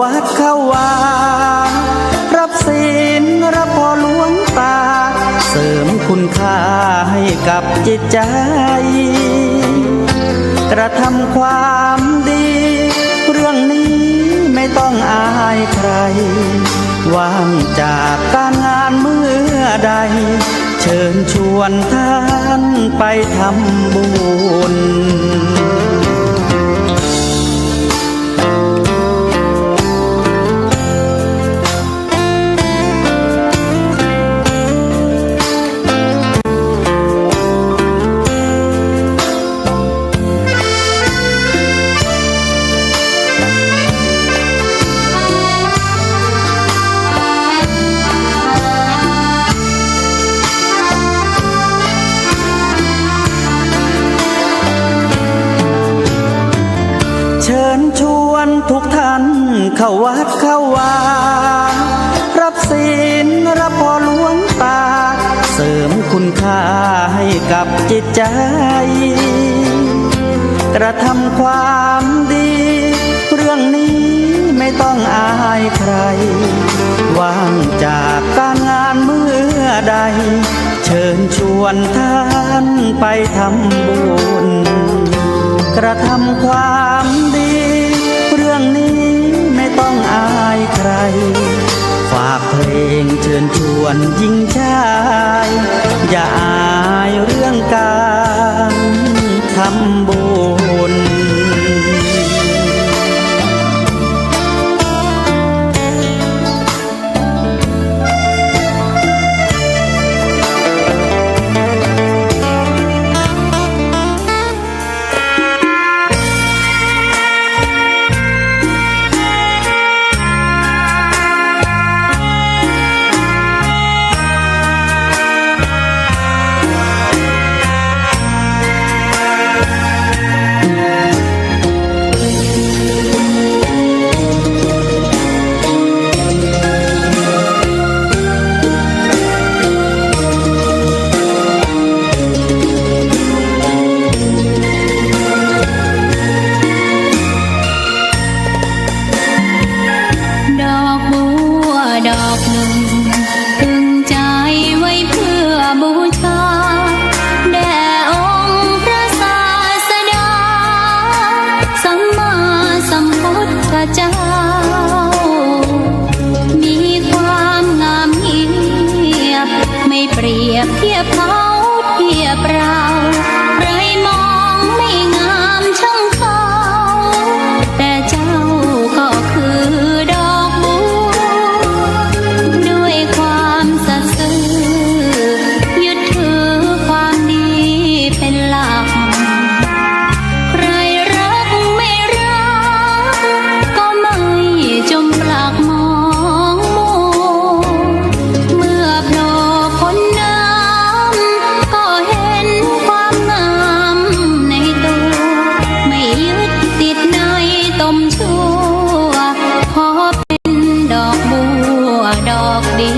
วัดเข้าวารับศีลรับพอหลวงตาเสริมคุณค่าให้กับจิตใจกระทำความดีเรื่องนี้ไม่ต้องอายใครว่างจากการงานเมื่อใดเชิญชวนท่านไปทำบุญเชิญชวนทุกท่านเข้าวัดเข้าวารับศีลรับพรหลวงตาเสริมคุณค่าให้กับจิตใจกระทำความดีเรื่องนี้ไม่ต้องอายใครว่างจากการงานเมื่อใดเชิญชวนท่านไปทำบุญกระทำความดีเรื่องนี้ไม่ต้องอายใครฝากเพลงเชิญชวนหญิงชายอย่าอายเรื่องการทำบุญดอกหนึ่งตึงใจไว้เพื่อบูชาแด่องค์พระศาสดาสัมมาสัมพุทธเจ้ามีความงามเงียบไม่เปรียบเทียบเขาเทียบเราใครมองไม่งามช่างเขาแต่เจ้าก็คือดอกบัวยึดถือความดีเป็นหลักใครรักไม่รักก็ไม่จมปลักมองมัวเมื่อโผล่พ้นน้ำก็เห็นความงามในตัวไม่ยึดติดในตมชั่วขอเป็นดอกบัวดอกดี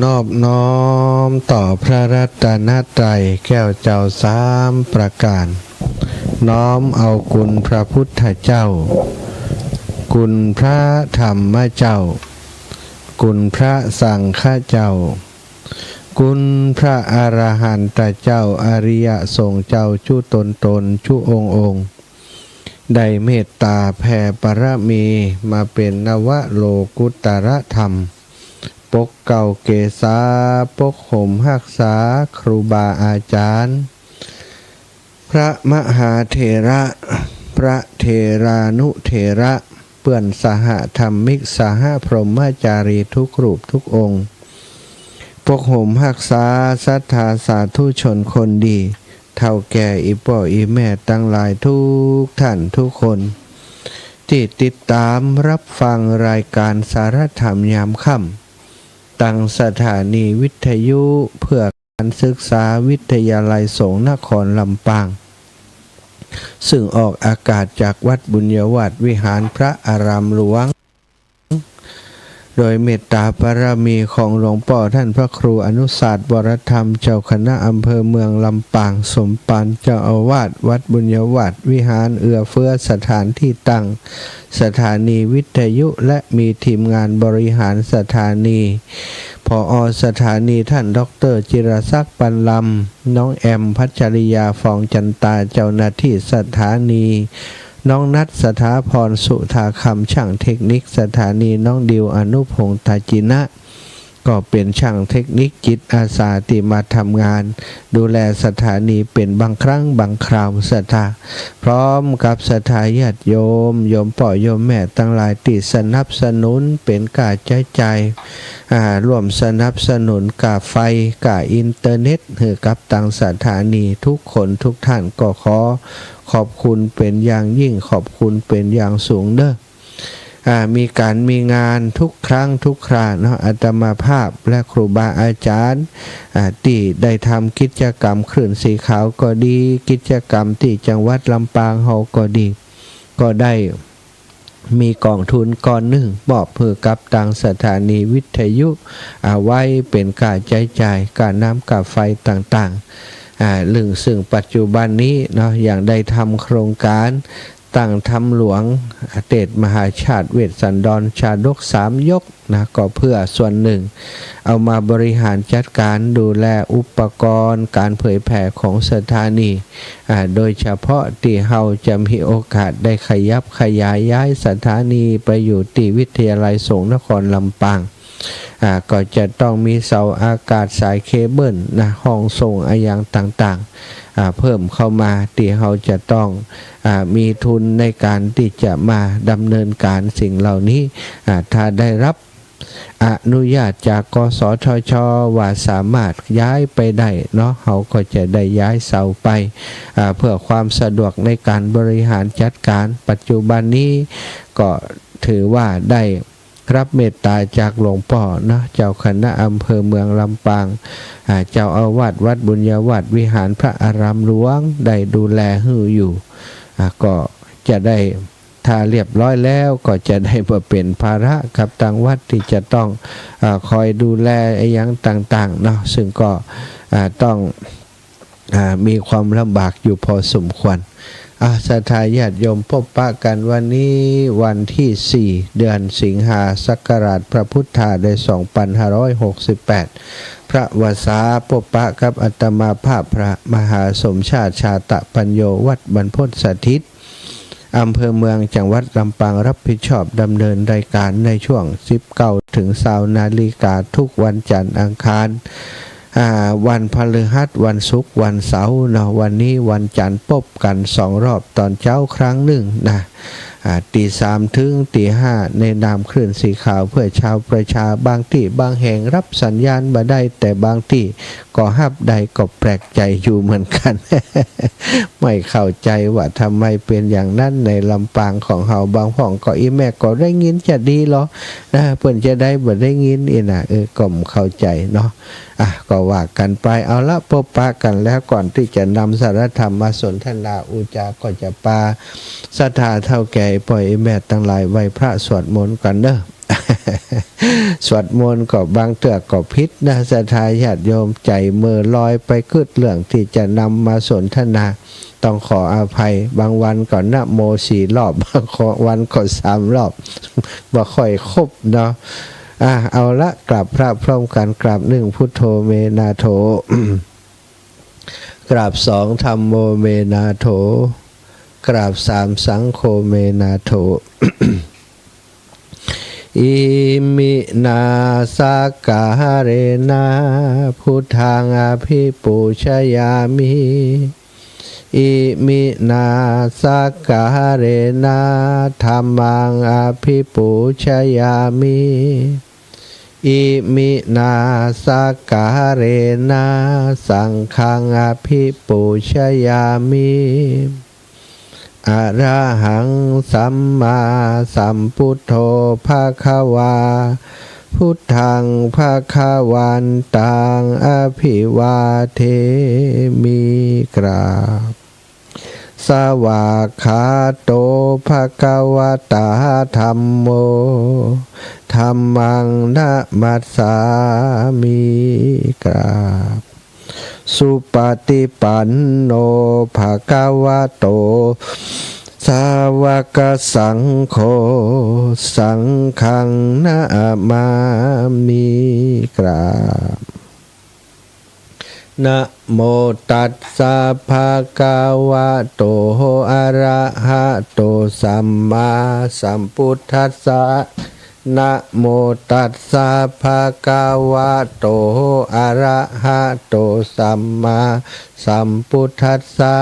นอบน้อมต่อพระรัตนตรัยแก้วเจ้าสามประการ น้อมเอาคุณพระพุทธเจ้า คุณพระธรรมเจ้า คุณพระสังฆเจ้า คุณพระอรหันตเจ้าอริยสงฆ์เจ้าชุตนชุองค์ได้เมตตาแผ่ปรมีมาเป็นนวโลกุตรธรรมปกเก่าเกษาปกห่มหักษาครูบาอาจารย์พระมหาเถระพระเถรานุเถระเปื่อนสหธรรมิกสหพรหมจารีทุกรูปทุกองค์ปกห่มหักษาศรัทธาสาธุชนคนดีเท่าแก่อีป่ออีแม่ตั้งหลายทุกท่านทุกคนที่ติดตามรับฟังรายการสารธรรมยามค่ำตั้งสถานีวิทยุเพื่อการศึกษาวิทยาลัยสงฆ์นครลำปางซึ่งออกอากาศจากวัดบุญยวาสวิหารพระอารามหลวงโดยเมตตาบารมีของหลวงพ่อท่านพระครูอนุสาสน์วรธรรมเจ้าคณะอำเภอเมืองลำปางสมปานเจ้าอาวาสวัดบุญยวาสวิหารเอื้อเฟื้อสถานที่ตั้งสถานีวิทยุและมีทีมงานบริหารสถานีผอ.สถานีท่านดร.จิรศักดิ์ปันลำน้องแอมพัชริยาฟองจันตาเจ้าหน้าที่สถานีน้องนัทสถาพรสุธาคำช่างเทคนิคสถานีน้องดิวอนุพงษ์ตาจินะก็เป็นช่างเทคนิคจิตอาสาที่มาทำงานดูแลสถานีเป็นบางครั้งบางคราวสถาพร้อมกับสถาญาติโยมป่อโยมแม่ตั้งหลายที่สนับสนุนเป็นกาใจร่วมสนับสนุนกาไฟกาอินเทอร์เน็ตให้กับทางสถานีทุกคนทุกท่านก็ขอบคุณเป็นอย่างยิ่งขอบคุณเป็นอย่างสูงเด้อมีการมีงานทุกครั้งทุกคราเนาะอาตมาภาพและครูบาอาจารย์ที่ได้ทำกิจกรรมคลื่นสีขาวก็ดีกิจกรรมที่จังหวัดลำปางเฮาก็ดีก็ได้มีกองทุนก้อนหนึ่งมอบเพื่อกับทางสถานีวิทยุไว้เป็นการใช้จ่ายการน้ำกับไฟต่างๆซึ่งปัจจุบันนี้เนาะอย่างได้ทำโครงการตั้งธรรมหลวงเตชมหาชาติเวสสันดรชาดก3ยกนะก็เพื่อส่วนหนึ่งเอามาบริหารจัดการดูแลอุปกรณ์การเผยแผ่ของสถานีโดยเฉพาะที่เฮาจะมีโอกาสได้ขยับขยายย้ายสถานีไปอยู่ที่วิทยาลัยสงฆ์นครลำปางก็จะต้องมีเสาอากาศสายเคเบิลนะห้องส่งอย่างต่างๆเพิ่มเข้ามาที่เราจะต้องมีทุนในการที่จะมาดำเนินการสิ่งเหล่านี้ถ้าได้รับอนุญาตจากกสทช.ว่าสามารถย้ายไปได้เนาะเราก็จะได้ย้ายเสาไปเพื่อความสะดวกในการบริหารจัดการปัจจุบันนี้ก็ถือว่าได้รับเมตตาจากหลวงพ่อเนาะเจ้าคณะอำเภอเมืองลำปางเจ้าอาวาสวัดบุญยวาสวิหารพระอารามหลวงได้ดูแลให้อยู่ก็จะได้ถ้าเรียบร้อยแล้วก็จะได้มาเป็นภาระกับทางวัดที่จะต้องคอยดูแลอย่างต่างๆเนาะซึ่งก็ต้องมีความลำบากอยู่พอสมควรศรัทธาญาติโยมพบปะกันวันนี้วันที่4เดือนสิงหาศักราชพระพุทธาได้2568พระวสาพบปะกับอาตมาภาพพระมหาสมชาติชาตปัญโยวัดบรรพตสถิตอำเภอเมืองจังหวัดลำปางรับผิดชอบดำเนินรายการในช่วง 19 ถึง 20 นาฬิกาทุกวันจันทร์อังคารวันพฤหัสวันศุกร์วันเสาร์นะวันนี้วันจันทร์พบกัน2 รอบตอนเช้าครั้งหนึ่งนะตี 3 ถึงตี 5ในนามคลื่นสีขาวเพื่อชาวประชาบางที่บางแห่งรับสัญญาณมาได้แต่บางที่ก็ฮับใดก็แปลกใจอยู่เหมือนกัน ไม่เข้าใจว่าทำไมเป็นอย่างนั้นในลำปางของเฮาบางห้องก็อีแม่ก็ได้ยินจะดีเหรอนะเพิ่นจะได้บ่ได้ยินก็ไม่เข้าใจเนาะก็ว่ากันไปเอาละพบปะกันแล้วก่อนที่จะนำสารธรรมมาสนทนาอุจาก็จะปาศรัทธาเท่าแก่ปล่อยแม่ตั้งหลายไว้พระสวดมนต์กันเด้อ สวดมนต์ก็บางเตือกก็พิษนะศรัทธาญาติโยมใจเมื่อลอยไปกึดเรื่องที่จะนำมาสนทนาต้องขออภัยบางวันก็นะโม4 รอบบางวันก็3 รอบบ่ค่อยครบเนาะเอาละกราบพระพร้อมกันกราบ1พุทโธเมนาโถ กราบ2ธัมโมเมนาโถกราบ3สังโฆเมนาโถ อิมินาสากาเรนะพุทธังอภิปูชยามิอิมินาสากาเรนะธัมมังอภิปูชยามิอิมินาสากาเรนะสังฆังอภิปูชยามิอะระหังสัมมาสัมพุทโธภะคะวาพุทธังภะคะวันตังอภิวาเทมิกราบสวากขาโตภะคะวะตาธัมโมธัมมังนะมัสสามิกราบสุปฏิปันโนภะคะวะโตสาวกสังโฆสังฆังนะมามิกราบนะโมตัสสะภะคะวะโตอะระหะโตสัมมาสัมพุทธัสสะนะโมตัสสะภะคะวะโตอะระหะโตสัมมาสัมพุทธัสสะ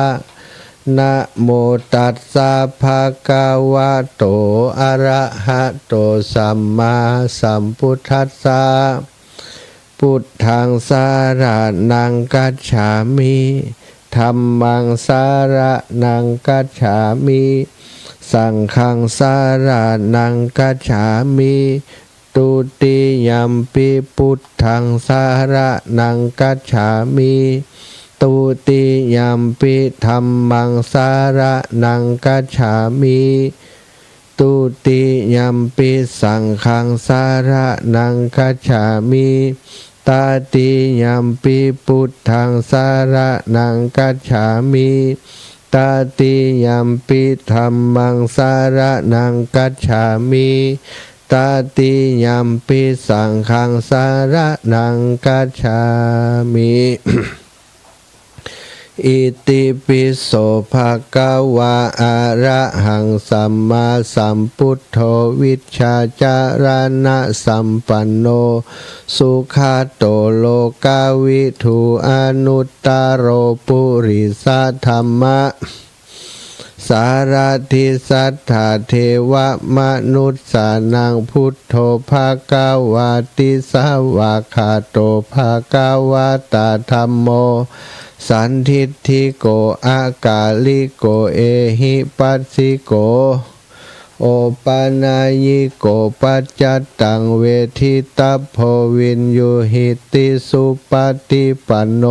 นะโมตัสสะภะคะวะโตอะระหะโตสัมมาสัมพุทธัสสะพุทธังสารนังกัจฉามิธัมมังสารนังกัจฉามิสังฆังสารนังกัจฉามิตุติยัมปิพุทธังสารนังกัจฉามิตุติยัมปิธัมมังสารนังกัจฉามิตุติยัมปิสังฆังสารนังกัจฉามิตติยัมปิพุทธังสารนังกัจฉามิตติยัมปิธัมมังสารนังกัจฉามิตติยัมปิสังฆังสารนังกัจฉามิ อิติปิโสภะคะวะอะระหังสัมมาสัมพุทโธวิชชาจารณะสัมปันโนสุขาโตโลกาวิทูอนุตตโรปุริสธัมมะสารทิสัทธาเทวมนุษย์สานังพุทโธภะคะวะติสาวะคาโตภะคะวะตาธัมโมสันทิฏฐิโกอากาลิโกเอหิปัสสิโกโอปานายิโกปัจจตังเวทิตาโพวินยูหิติสุปฏิปันโน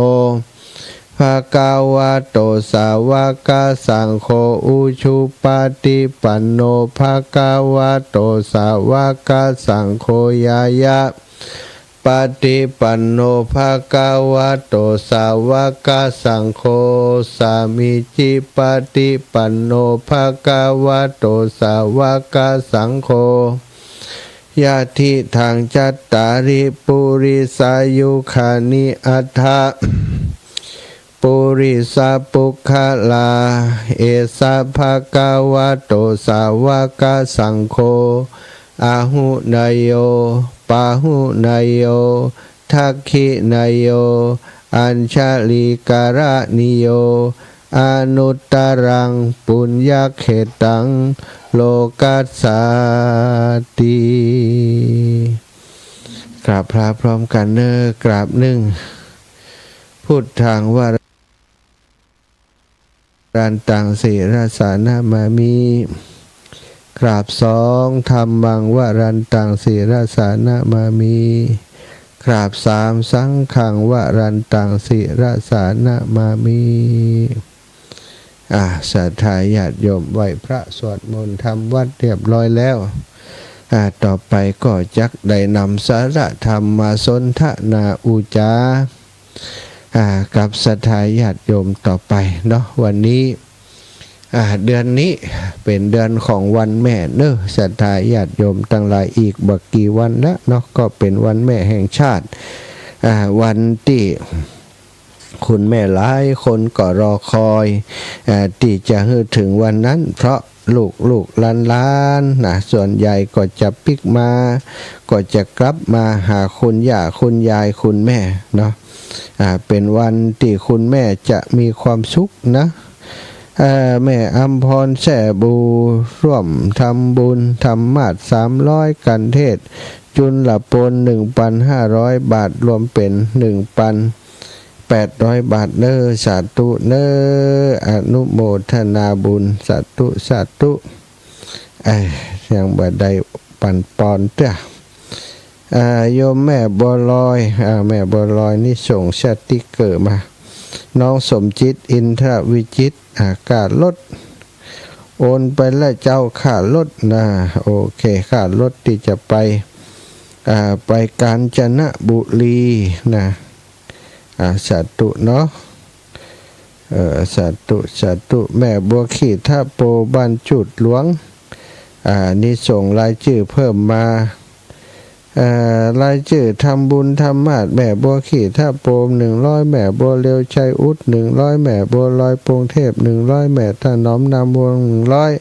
ภะคะวะโตสาวกสังโฆอุชุปฏิปันโนภะคะวะโตสาวกสังโฆยายะปฏิปันโนภะคะวะโตสาวกสังโฆสามิจิปฏิปันโนภะคะวะโตสาวกสังโฆยะทิทางจัตตาริปุริสายุขานิอัฏฐะปุริสาปุคคลาเอสะภะคะวะโตสาวกสังโฆอาหุนายโยปาหุนายโยทักขินายโยอัญชลิการะนิโยอนุตตรังปุญญเขตังโลกัสสาติกราบพระพร้อมกันเนอกราบ1พุทธังวารันตังสิรสานามามิกราบ2ธัมมังวรันตังสิรสานามามิกราบ3สังฆังวรันตังสิรสานามามิศรัทธาญาติโยมไหว้พระสวดมนต์ทำวัดเรียบร้อยแล้ว ต่อไปก็จักได้นำสาระธรรมมาสนทนาอุจากับศรัทธาญาติโยมต่อไปเนาะวันนี้เดือนนี้เป็นเดือนของวันแม่เนอะศรัทธาญาติโยมทั้งหลายอีกบักกี่วันแล้วเนาะก็เป็นวันแม่แห่งชาติวันที่คุณแม่หลายคนก็รอคอยที่จะถึงวันนั้นเพราะลูกล้านนะส่วนใหญ่ก็จะปิกมาก็จะกลับมาหาคุณย่าคุณยายคุณแม่เนาะเป็นวันที่คุณแม่จะมีความสุขนะแม่อำพรแส่บูร่วมทำบุญทำมาศ300กันเทศจุลปน 1,500 บาทรวมเป็น 1,800 บาทเนอสาธุเนออนุโมทนาบุญสาธุยังบ่ได้ปันปอนเต้อโยมแม่บัวลอยแม่บัวลอยนี่ส่งสติกเกอร์มาน้องสมจิตอินทรวิจิตค่ารถโอนไปแล้วเจ้าค่ารถนะโอเคค่ารถที่จะไปกาญจนบุรีนะสาธุเนาะสาธุแม่บัวขีท่าโปบ้านจุดหลวงนี่ส่งรายชื่อเพิ่มมารายชื่อทำบุญทำมาศแม่บัวขีท่าโปม100แม่บัวเลียวชัยอุด100แม่บัวลอยปงเทพ100แม่ถนอมนามวง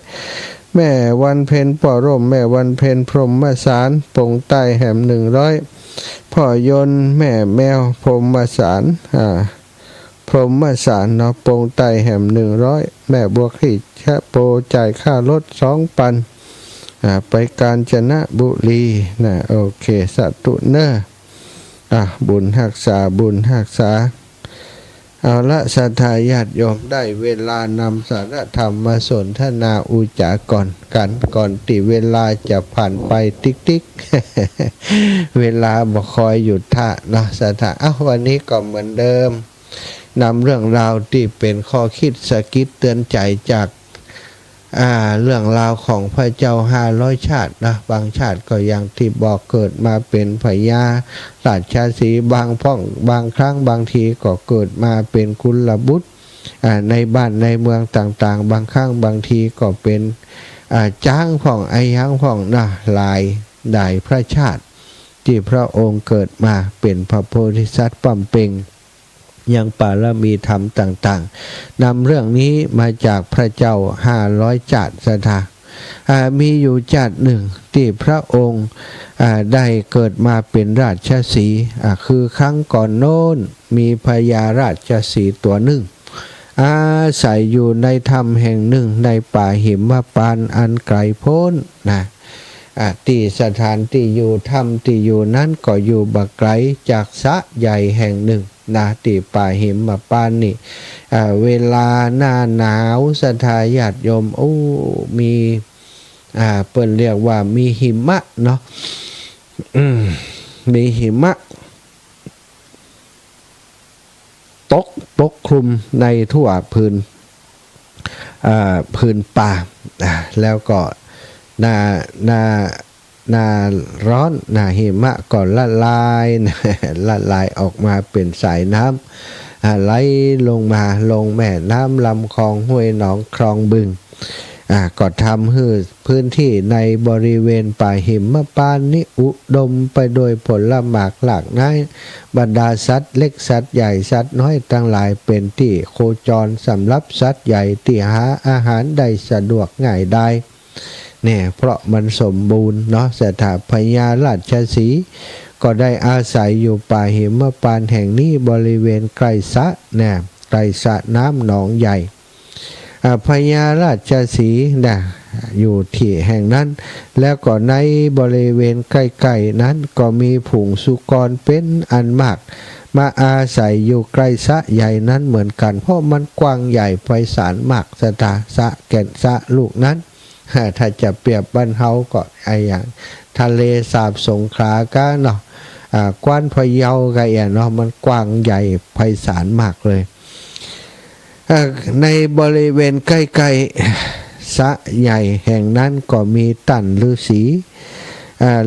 100แม่วันเพ็ญปอร่มแม่วันเพ็ญพรหมสารปงใต้แหม100พ่อยนแม่แมวพรหมสารพรหมสารเนาะปงใต้แหม100แม่บัวขีชะโปจ่ายค่ารถ2,000ไปกาญจนบุรีนะโอเคสาธุเนอบุญรักษาเอาละศรัทธาญาติโยมได้เวลานำสาระธรรมมาสนทนาอุจาก่อนที่เวลาจะผ่านไปติ๊กเวลาบ่คอยหยุดท่าเนาะศรัทธาวันนี้ก็เหมือนเดิมนำเรื่องราวที่เป็นข้อคิดสะกิดเตือนใจจากเรื่องราวของพระเจ้า500ชาตินะบางชาติก็อย่างที่บอกเกิดมาเป็นพญาราชสีห์บางครั้งบางทีก็เกิดมาเป็นกุลบุตรในบ้านในเมืองต่างๆบางครั้งบางทีก็เป็นจ้างของไอ้ยังของนะหลายได้พระชาติที่พระองค์เกิดมาเป็นพระโพธิสัตว์ปั้มเป่งยังปารมีธรรมต่างๆนำเรื่องนี้มาจากพระเจ้า500จาตุศรัทธามีอยู่จาตุหนึ่งที่พระองค์ได้เกิดมาเป็นราชสีห์คือครั้งก่อนโน้นมีพญาราชสีห์ตัวหนึ่งอาศัยอยู่ในถ้ำแห่งหนึ่งในป่าหิมพานต์อันไกลโพ้นนะที่สถานที่อยู่ถ้ำที่อยู่นั้นก็อยู่บักไกลจากสระใหญ่แห่งหนึ่งนะที่ป่าหิมพานต์นี่เวลาหน้าหนาวศรัทธาญาติโยมมีเปิ้นเรียกว่ามีหิมะเนาะมีหิมะตกปกคลุมในทั่วพื้นป่าแล้วก็หน้าร้อนหิมะก็ละลายออกมาเป็นสายน้ำไหลลงมาลงแม่น้ำลำคลองห้วยหนองคลองบึงก็ทำให้พื้นที่ในบริเวณป่าหิมพานต์นี้อุดมไปโดยผลหมากหลากหลายบรรดาสัตว์เล็กสัตว์ใหญ่สัตว์น้อยทั้งหลายเป็นที่โคจรสำหรับสัตว์ใหญ่ที่หาอาหารได้สะดวกง่ายได้เนี่ยเพราะมันสมบูรณ์เนาะสถาพญาราชสีห์ก็ได้อาศัยอยู่ป่าหิมพานต์แห่งนี้บริเวณใกล้สระเนี่ยใกล้สระน้ำหนองใหญ่พญาราชสีห์นะอยู่ที่แห่งนั้นแล้วก็ในบริเวณใกล้ๆนั้นก็มีผงสุกรเป็นอันมากมาอาศัยอยู่ใกล้สระใหญ่นั้นเหมือนกันเพราะมันกว้างใหญ่ไพศาลมากสระแก่นสระลูกนั้นถ้าจะเปรียบบ้านเฮาก็อย่างทะเลสาบสงขลาก็เนาะกว้านพะเยาก็เนาะมันกว้างใหญ่ไพศาลมากเลยในบริเวณใกล้ๆสระใหญ่แห่งนั้นก็มีตันฤาษี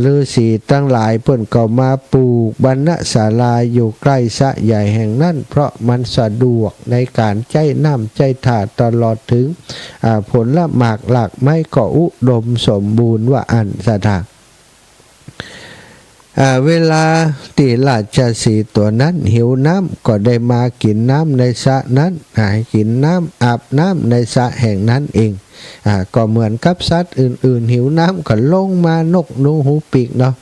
ฤาษีตั้งหลายเพิ่นก็มาปลูกบรรณศาลาอยู่ใกล้สระใหญ่แห่งนั้นเพราะมันสะดวกในการใจน้ำใจถาตลอดถึงผลละหมากหลากไม้ก็อุดมสมบูรณ์ว่าอันสถานเวลาตีราชสีห์ตัวนั้นหิวน้ำก็ได้มากินน้ำในสระนั้นกินน้ำอาบน้ำในสระแห่งนั้นเองก็เหมือนกับสัตว์อื่นๆหิวน้ำก็ลงมานกนูหูปีกเนาะ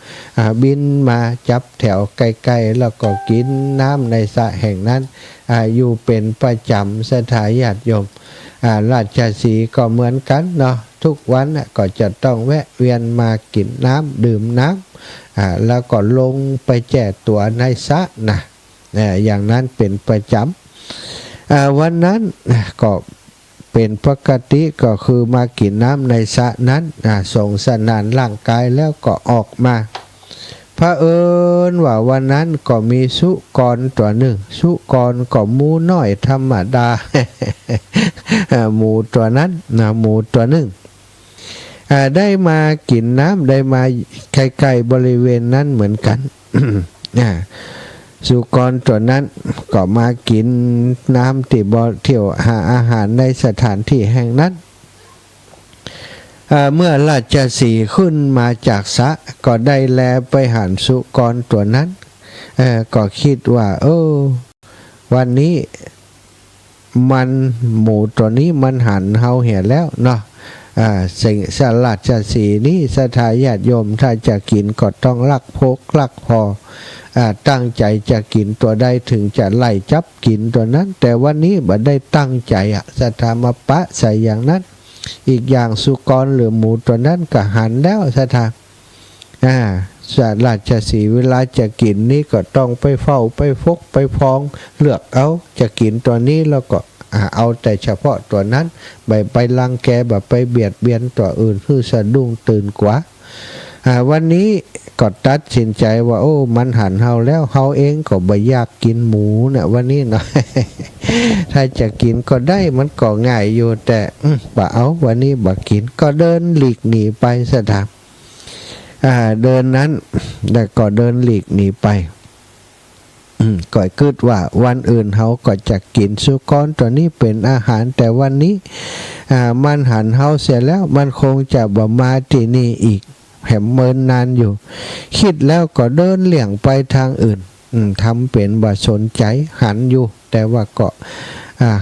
บินมาจับแถวไกลๆแล้วก็กินน้ำในสระแห่งนั้นอยู่เป็นประจำสถาญาติโยมราชสีห์ก็เหมือนกันเนาะทุกวันก็จะต้องแวะเวียนมากินน้ำดื่มน้ำแล้วก็ลงไปแจกตัวในสระนะอย่างนั้นเป็นประจำวันนั้นก็เป็นปกติก็คือมากินน้ำในสระนั้นส่งสนานร่างกายแล้วก็ออกมาพระว่าวันนั้นก็มีสุกรตัวหนึ่งสุกรก็หมูน้อยธรรมดา หมูตัวนั้นหมูตัวหนึ่งได้มากินน้ำได้มาใกล้ๆบริเวณนั้นเหมือนกัน สุกรตัวนั้นก็มากินน้ำที่บ่อเที่ยวหาอาหารในสถานที่แห่งนั้นเมื่อราชสีห์ขึ้นมาจากสระก็ได้แลไปหันสุกรตัวนั้นก็คิดว่าวันนี้มันหมูตัวนี้มันหันเฮาเห็นแล้วเนาะสิ่งสลัดจะสีนี้สถาญาติโยมถ้าจะกินก็ต้องลักพกลักพอตั้งใจจะกินตัวใดถึงจะไล่จับกินตัวนั้นแต่วันนี้บ่ได้ตั้งใจสถามาปะใส่อย่างนั้นอีกอย่างสุกรหรือหมูตัวนั้นก็หันแล้วสถาสลัดจะสีเวลาจะกินนี่ก็ต้องไปเฝ้าไปฟกไปพองเลือกเอาจะกินตัวนี้แล้วก็เอาแต่เฉพาะตัวนั้นไปรังแกแบบไปเบียดเบียนตัวอื่นเพื่อสะดุ้งตื่นกว่าวันนี้ก็ตัดสินใจว่ามันหันเฮาแล้วเฮาเองก็บ่อยากกินหมูเนี่ยวันนี้เนาะ ถ้าจะกินก็ได้มันก็ง่ายอยู่แต่บ่เอาวันนี้บ่กินก็เดินหลีกหนีไปซะครับเดินนั้นแต่ก็เดินหลีกหนีไปก็คิดว่าวันอื่นเขาก็จะกินสุกรตัวนี้เป็นอาหารแต่วันนี้มันหันเฮาเสียแล้วมันคงจะบ่มาที่นี่อีกแหมเมินนานอยู่คิดแล้วก็เดินเลี่ยงไปทางอื่นทำเป็นบ่สนใจหันอยู่แต่ว่าก็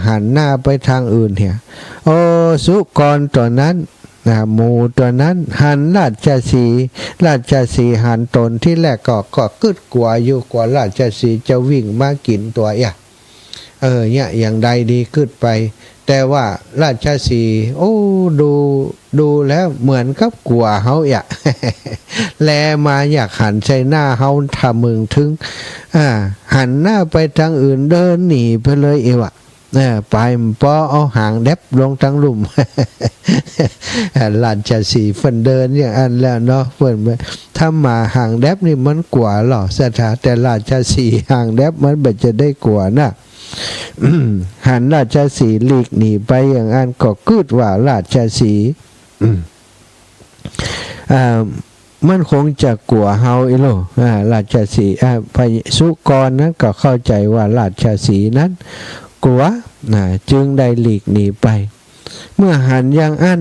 หันหน้าไปทางอื่นเหี่ยสุกรตัวนั้นหมูตัวนั้นหันราชสีห์หันตนที่แรกก็กึดกลัวอยู่กว่าราชสีห์จะวิ่งมากินตัวเนี่ยอย่างใดดีกึดไปแต่ว่าราชสีห์ดูแล้วเหมือนกับกลัวเฮาแลมาอยากหันใส่หน้าเฮาทำมึงถึงหันหน้าไปทางอื่นเดินหนีไปเลยไปพอเอาหางแดบลงทั้งลุ่ม ราชสีห์เพิ่นเดินอย่างอันแล้วเนาะเพิ่นถ้ามาหางแดบนี่มันกว่าหรอสถาแต่ราชสีห์หางแดบมันบ่จะได้กว่านะหันราชสีห์หลีกหนีไปอย่างอันก็กึดว่าราชสีห์มันคงจะกลัวเฮาอีโลราชสีห์พสุกรนั้นก็เข้าใจว่าราชสีห์นั้นกลัวจึงได้หลีกหนีไปเมื่อหันอย่างอัน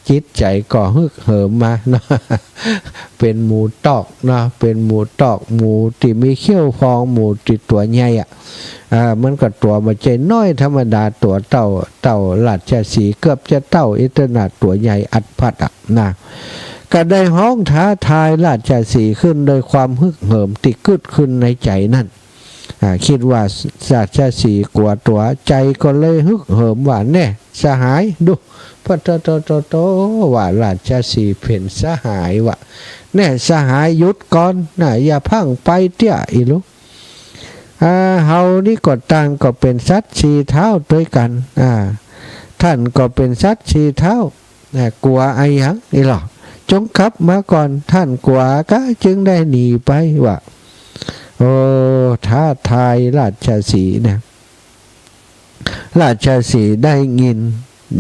จิตใจก็ฮึกเหิมมาเนาะเป็นหมูตอกเนาะเป็นหมูตอกหมูที่มีเขี้ยวฟองหมูที่ตัวใหญ่มันก็ตัวบ่ใจน้อยธรรมดาตัวเต่าราชสีห์เกือบจะเต่าอิตนาตัวใหญ่อัดพัดนะก็ได้ห้องท้าทายราชสีห์ขึ้นโดยความฮึกเหิมติดกึดขึ้นในใจนั่นคิดว่าราชสีห์กลัวตัวใจก็เลยฮึกเหิมว่าแน่สหายดูพระโตว่าราชสีห์เป็นสหายว่าแน่สหายหยุดก่อนอย่าพังไปเตี้ยอีลูกเฮานี่ก็ต่างก็เป็นสัตว์สี่เท้าด้วยกันท่านก็เป็นสัตว์สี่เท้ากลัวไอ้ยังนี่หรอจงขับมาก่อนท่านกลัวก็จึงได้หนีไปว่าท้าทายราชสีห์นะราชสีห์ได้ยิน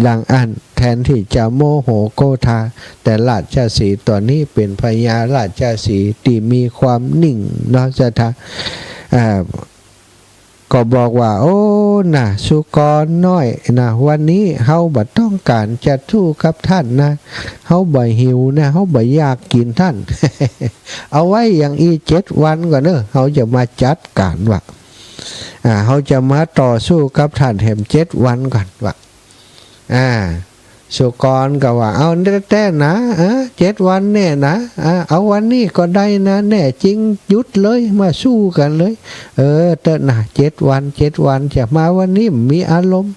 ดังอันแถ ทนที่จะโมโหโกธาแต่ราชสีห์ตัวนี้เป็นพญาราชสีห์ที่มีความนิ่งเนาะจะทาก็บอกว่าโอ้นะสุกรน้อยนะวันนี้เฮาบ่ต้องการจะสู้กับท่านนะเฮาบ่หิวนะเฮาบ่อยากกินท่าน เอาไว้อย่างอี7 วันก่อนเนอะเฮาจะมาจัดการว่าเฮาจะมาต่อสู้กับท่านแห่ม7 วันก่อนว่าสุกรก็ว่าเอาแต่นะ7 วันแน่นะเอาวันนี้ก็ได้นะแน่จริงหยุดเลยมาสู้กันเลยแต่นะ7 วันจะมาวันนี้มีอารมณ์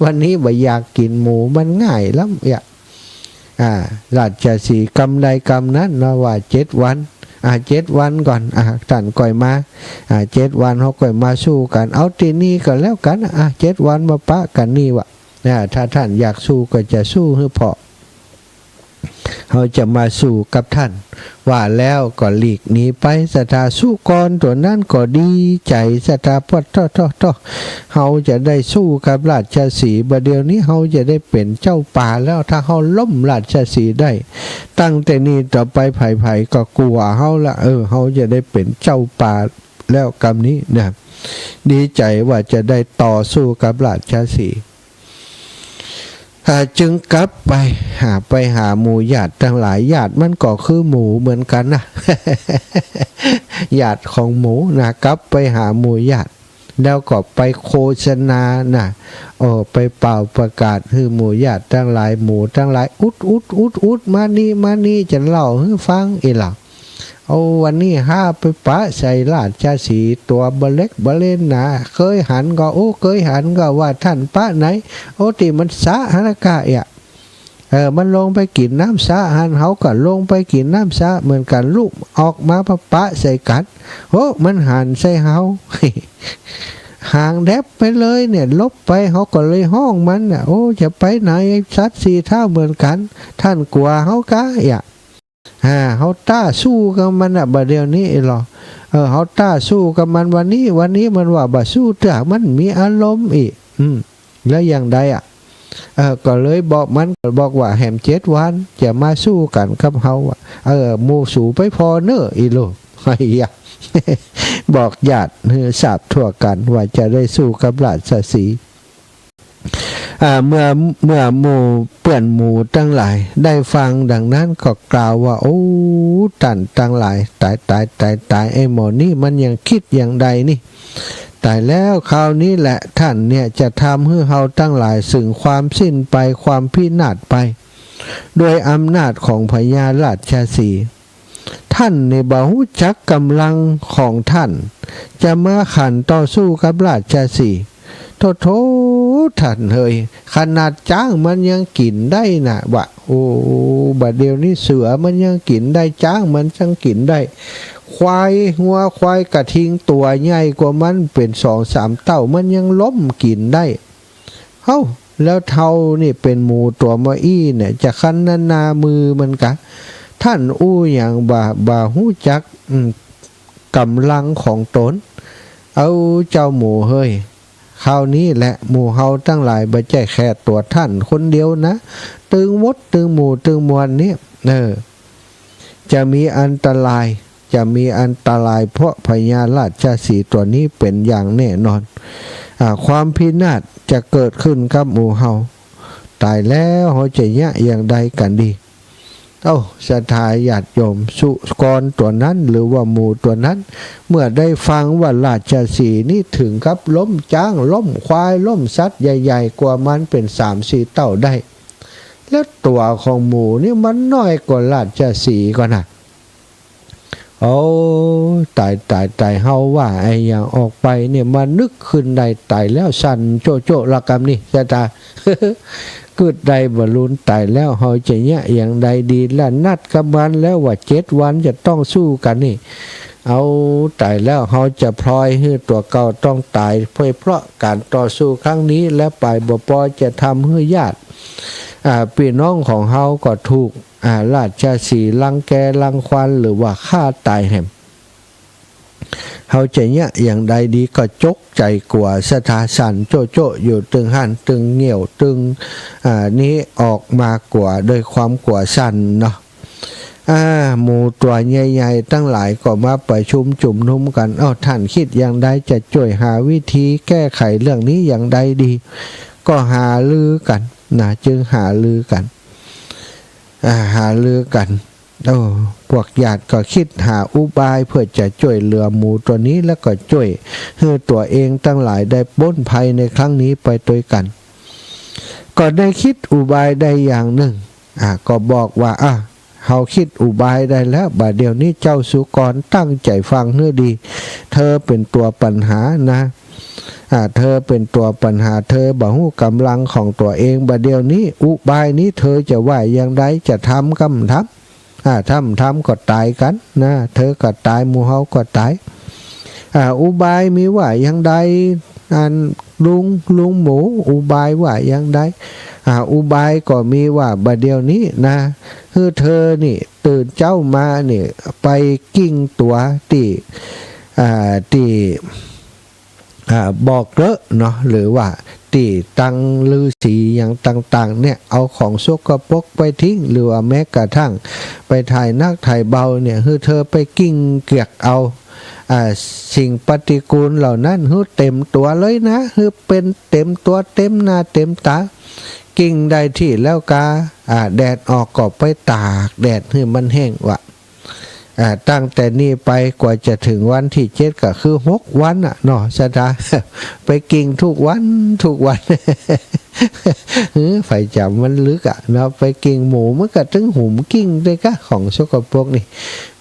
วันนี้บ่อยากกินหมูมันง่ายล้ำราชสีห์กรรมใดกรรมนั้นนะว่า7 วัน7 วันก่อนท่านก่อยมา7 วันเขาก่อยมาสู้กันเอาทีนี้ก็แล้วกัน7 วันมาปะกันนี่วะถ้าท่านอยากสู้ก็จะสู้ให้พอเขาจะมาสู้กับท่านว่าแล้วก็หลีกหนีไปสถาสู้กรตัวนั้นก็ดีใจสถาพัฒเขาจะได้สู้กับราชสีห์บัดเดี๋ยวนี้เขาจะได้เป็นเจ้าป่าแล้วถ้าเขาล้มราชสีห์ได้ตั้งแต่นี้ต่อไปไผ่ๆก็กลัวเขาละเขาจะได้เป็นเจ้าป่าแล้วกรรมนี้นะดีใจว่าจะได้ต่อสู้กับราชสีห์จึงกลับไปหาหมู่ญาติทั้งหลายญาติมันก็คือหมูเหมือนกันนะ ญาติของหมูนะกลับไปหาหมู่ญาติแล้วก็ไปโฆษณานะไปเป่าประกาศให้หมู่ญาติทั้งหลายหมู่ทั้งหลายอุดมานี่จะเล่าให้ฟังอีหล่ะเอาวันนี้ไปปะใส่ราชสีห์ตัวบเล็กบเล่นนะเคยหันก็ว่าท่านปะไหนที่มันสะหันกะมันลงไปกินน้ำสะหันเขาก็ลงไปกินน้ำสะเหมือนกันลูกออกมาปะใส่กันมันหันใส่เขา ห่างแดบไปเลยเนี่ยลบไปเขาก็เลยห้องมันจะไปไหนสัตว์4 เท่าเหมือนกันท่านกลัวเขากะเขาต้าสู้กับมันบัดเดี๋ยวนี้หรอเขาต้าสู้กับมันวันนี้มันว่าบ่สู้เถอะมันมีอารมณ์อีกแล้วอย่างใดก็เลยบอกว่าแหม7 วันจะมาสู้กันกับเขาหมู่สู่ไปพอเนอะอีโลบอกญาติทราบทั่วกันว่าจะได้สู้กับราชสีห์เมื่อหมู่เปื่อนหมู่ทั้งหลายได้ฟังดังนั้นก็กล่าวว่าโอ้ตันทั้งหลายตายไอ้หมอนี่มันยังคิดอย่างใดนี่ตายแล้วคราวนี้แหละท่านเนี่ยจะทำให้เฮาทั้งหลายสึงความสิ้นไปความพินาศไปด้วยอำนาจของพญาราชสีห์ท่านในบ่ฮู้จักกำลังของท่านจะมาขันต่อสู้กับราชสีห์โทท่านเฮยขนาดจ้างมันยังกินได้นะวะบัดเดี๋ยวนี้เสือมันยังกินได้จ้างมันจังกินได้หัวควายกระทิงตัวใหญ่กว่ามันเป็น2-3 เท่ามันยังล้มกินได้แล้วเท่านี่เป็นหมูตัวมะอี้เนี่ยจะคันนามือมันกะท่านอย่างบ่ฮู้จักกำลังของตนเอาเจ้าหมูเฮยคราวนี้แหละหมู่เฮาทั้งหลายบ่ใช่แค่ตัวท่านคนเดียวนะตึงมดตึงหมู่ตึงมวลนี้จะมีอันตรายเพราะพญาราชสีห์ตัวนี้เป็นอย่างแน่นอนความพินาศจะเกิดขึ้นกับหมู่เฮาตายแล้วเฮาจะยะอย่างใดกันดีศรัทธาญาติโยมสุกรตัวนั้นหรือว่าหมู่ตัวนั้นเมื่อได้ฟังว่าราชสีห์นี่ถึงกับล้มจ้างล้มควายล้มสัตว์ใหญ่ๆกว่ามันเป็น3-4 เท่าได้แล้วตัวของหมู่นี่มันน้อยกว่าราชสีห์ก่อนนะตายเฮาว่าไอ้อย่างออกไปเนี่ยมานึกขึ้นได้ตายแล้วสั่นโจละกรรมนี่ศรัทธา เกิดใดบรรลุตายแล้วเฮาจะเนี่ยอย่างใดดีและนัดกับมันแล้วว่า7 วันจะต้องสู้กันนี่ตายแล้วเฮาจะพลอยให้ตัวเก่าต้องตายเพราะการต่อสู้ครั้งนี้และไปบ่ปอจะทำให้ญาติพี่น้องของเฮาก็ถูกราชสีห์รังแกรังควานหรือว่าฆ่าตายแหม เฮาจะเนี่ยอย่างใดดีก็จกใจกว่าสถาสันโจโจอยู่ตึงหันตึงเหี่ยวตึงนี้ออกมากว่าโดยความกว่าสันเนาะหมู่ตัวใหญ่ๆตั้งหลายก็มาประชุมจุ่มนุมกันท่านคิดอย่างใดจะช่วยหาวิธีแก้ไขเรื่องนี้อย่างใดดี ก็หาลือกันนะจึงหาลือกันหาลือกันพวกญาติก็คิดหาอุบายเพื่อจะช่วยเหลือหมูตัวนี้แล้วก็ช่วยให้ตัวเองตั้งหลายได้พ้นภัยในครั้งนี้ไปด้วยกันก็ได้คิดอุบายได้อย่างหนึ่งก็บอกว่าเฮาคิดอุบายได้แล้วบัดเดี๋ยวนี้เจ้าสุกรตั้งใจฟังเนื้อดีเธอเป็นตัวปัญหานะเธอเป็นตัวปัญหาเธอบ่ฮู้กำลังของตัวเองบัดเดี๋ยวนี้อุบายนี้เธอจะว่าอย่างไรจะทำกำทำก็ตายกันนะเธอก็ตายหมู่เฮาก็ตายอุบายมีว่าอย่างใดลุงหมูอุบายว่าอย่างใดอุบายก็มีว่าบัดเดี๋ยวนี้นะคือเธอนี่ตื่นเจ้ามานี่ไปกิ้งตัวที่บอกเลอะเนาะหรือว่าตีตังลือสีอย่างต่างๆเนี่ยเอาของสกปรกไปทิ้งหรือว่าแม้กระทั่งไปถ่ายนักถ่ายเบาเนี่ยคือเธอไปกิ้งเกียกเอาสิ่งปฏิกูลเหล่านั้นคือเต็มตัวเลยนะคือเป็นเต็มตัวเต็มหน้าเต็มตากิ้งได้ที่แล้วกาแดดออกก็ไปตากแดดให้มันแห้งวะตั้งแต่นี้ไปกว่าจะถึงวันที่7ก็คือ6วันเนาะสตาไปกิ่งทุกวันไฟจับมันลึกเนาะไปกิ่งหมูมันก็ถึงหุมกิ่งด้วยกะของสกปรกนี่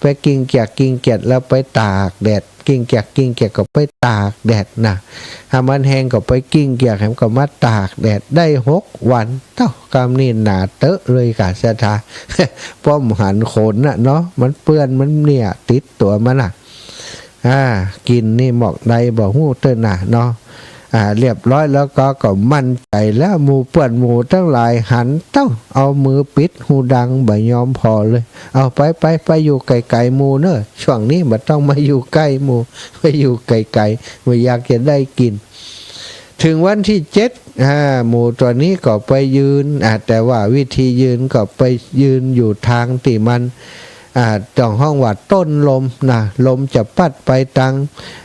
ไปกิ่งเกียดแล้วไปตากแดดกิ่งเกียดก็ไปตากแดดนะถ้ามันแห้งก็ไปกิ่งเกียดก็มาตากแดดได้6วันเท่ากำนี่หนาเตอะเลยกะสตาป้อมหันขนเนาะมันเปื้อนมันเนี่ยติดตัวมันกินนี่หมอกใดบ่ฮู้เต้นเนาะเรียบร้อยแล้วก็มั่นใจแล้วหมู่เปื้อนหมู่ทั้งหลายหันเอามือปิดหูดังบ่ยอมพอเลยเอาไปอยู่ไกลๆหมู่เนอะช่วงนี้บ่ต้องมาอยู่ใกล้หมู่ไปอยู่ไกลๆไม่อยากจะได้กินถึงวันที่7หมู่ตัวนี้ก็ไปยืนแต่ว่าวิธียืนก็ไปยืนอยู่ทางที่มันจ้องห้องว่าต้นลมนะลมจะปัดไปทาง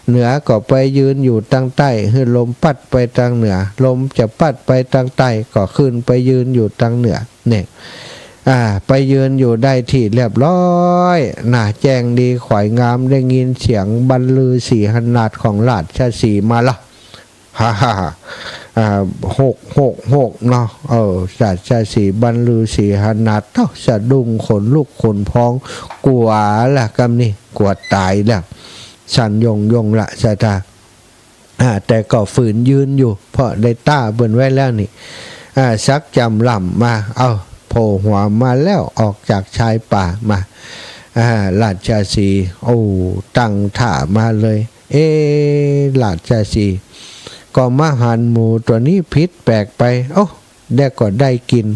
เหนือก็ไปยืนอยู่ทางใต้คือลมปัดไปทางเหนือลมจะปัดไปทางใต้ก็ขึ้นไปยืนอยู่ทางเหนือเนี่ยไปยืนอยู่ได้ที่เรียบร้อยแจ้งดีขวายงามได้ยินเสียงบรรลือสีหนาดของราชสีห์มาละ6เนาะราชสีห์บรรลือสีหนาดสะดุ้งขนลุกขนพองกลัวละกำนี่กลัวตายแล้วสันยงละสตาแต่ก็ฝืนยืนอยู่เพราะได้ต้าเบิ่นไว้แล้วนี่ซักจำลำมาโผล่หัวมาแล้วออกจากชายป่ามาราชสีห์ตั้งท่ามาเลยราชสีห์ก็มาหันหมูตัวนี้พิษแปลกไปได้ก็ได้กิน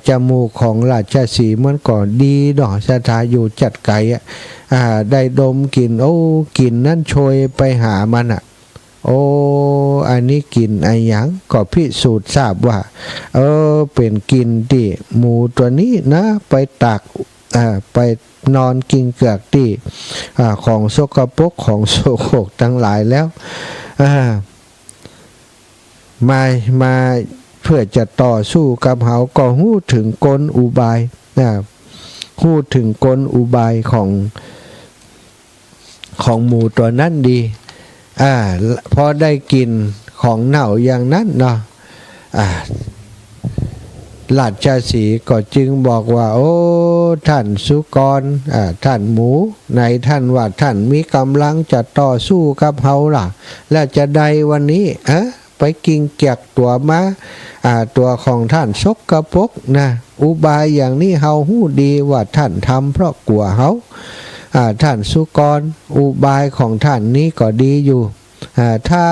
จมูกของราชสีห์มันก็ดีดอกสถาอยู่จัดไก่ได้ดมกลิ่นกลิ่นนั่นโชยไปหามันอันนี้กลิ่นอะไรหยังก็พิสูจน์ทราบว่าเป็นกลิ่นที่หมูตัวนี้นะไปตักไปนอนกินเกลือกที่ของสกปรกของโสโครกทั้งหลายแล้วมาเพื่อจะต่อสู้กับเขาก็หู้ถึงกลอุบายหู้ถึงกลอุบายของหมูตัวนั้นดีพอได้กินของเน่าอย่างนั้นเนาะราชสีห์ก็จึงบอกว่าท่านสุกรท่านหมูในท่านว่าท่านมีกำลังจะต่อสู้กับเขาล่ะแล้วจะได้วันนี้ไปกินเกียกตัวมาตัวของท่านซกกระปกนะอุบายอย่างนี้เฮาหู้ดีว่าท่านทำเพราะกลัวเขาท่านสุกรอุบายของท่านนี้ก็ดีอยู่ถ้า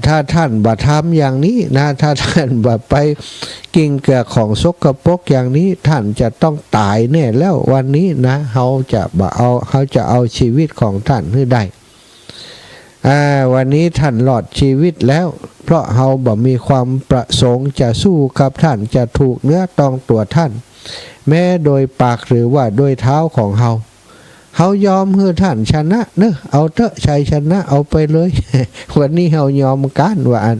ถ้าท่านบ่ทำอย่างนี้นะถ้าท่านบ่ไปกินเกลือของสกปรกอย่างนี้ท่านจะต้องตายแน่แล้ววันนี้นะเขาจะเอาชีวิตของท่านให้ได้วันนี้ท่านหลอดชีวิตแล้วเพราะเฮาบ่มีความประสงค์จะสู้กับท่านจะถูกเนื้อต้องตัวท่านแม้โดยปากหรือว่าโดยเท้าของเฮายอมให้ท่านชนะเนอะเอาเถอะชัยชนะเอาไปเลย วันนี้เฮายอมกันว่าอัน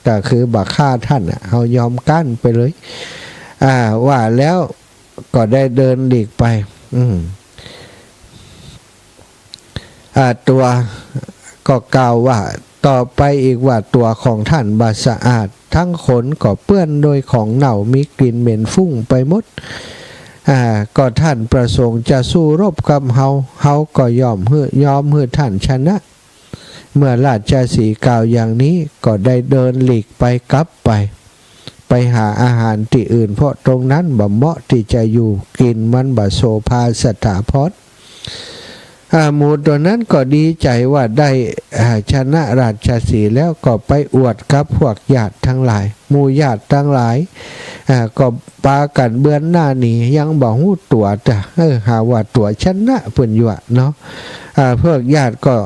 ก็คือบักฆ่าท่านเฮายอมกันไปเลยว่าแล้วก็ได้เดินหลีกไปตัวก็กล่าวว่าต่อไปอีกว่าตัวของท่านบาสะอาดทั้งขนก็เปื้อนโดยของเน่ามีกลิ่นเหม็นฟุ้งไปหมดก็ท่านประสงค์จะสู้รบกับเฮาก็ยอมให้ท่านชนะเมื่อราชสีห์กล่าวอย่างนี้ก็ได้เดินหลีกไปกลับไปหาอาหารที่อื่นเพราะตรงนั้นบ่เหมาะที่จะอยู่กินมันบ่โสภาสถาพจน์หมูตัวนั้นก็ดีใจว่าได้ชนะราชสีห์แล้วก็ไปอวดกับพวกญาติทั้งหลายหมู่ญาติทั้งหลายก็ปากันเบื้อนหน้าหนียังบอกหูตัวจ้ะหาว่าตัวชนะเพิ่นอยู่เนาะพวกญาติก็